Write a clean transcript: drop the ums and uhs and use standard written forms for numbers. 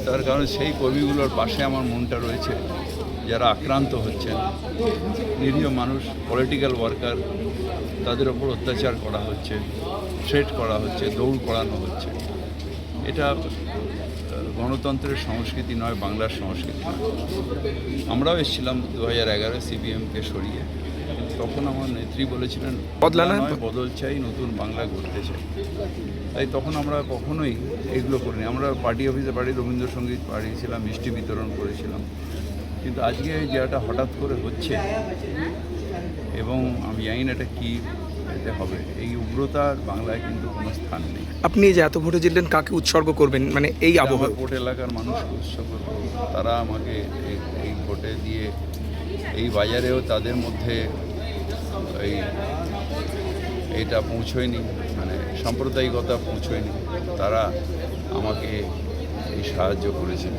তার কারণ সেই কর্মীগুলোর পাশে আমার মনটা রয়েছে, যারা আক্রান্ত হচ্ছেন, নিরীহ মানুষ, পলিটিক্যাল ওয়ার্কার, তাদের ওপর অত্যাচার করা হচ্ছে, থ্রেট করা হচ্ছে, দৌড় করানো হচ্ছে। এটা গণতন্ত্রের সংস্কৃতি নয়, বাংলার সংস্কৃতি নয়। আমরাও এসেছিলাম 2011 সিপিএমকে সরিয়ে, তখন আমার নেত্রী বলেছিলেন বদলানো নয়, বদল চাই, নতুন বাংলা গড়তে চাই। তাই তখন আমরা কখনোই এগুলো করিনি। আমরা পার্টি অফিসে রবীন্দ্রসঙ্গীত পাঠিয়েছিলাম, মিষ্টি বিতরণ করেছিলাম। কিন্তু আজকে যেটা হঠাৎ করে হচ্ছে, এবং আমি জানি না এটা কী এতে হবে, এই উগ্রতার বাংলায় কিন্তু কোনো স্থান নেই। আপনি যে এত ভোটে জিতলেন, কাকে উৎসর্গ করবেন মানে এই আবহাওয়া? ভোট এলাকার মানুষকে উৎসর্গ করব। তারা আমাকে এই ভোটে দিয়ে এই বাজারেও তাদের মধ্যে এইটা পৌঁছয়নি, মানে সাম্প্রদায়িকতা পৌঁছয়নি। তারা আমাকে এই সাহায্য করেছেন।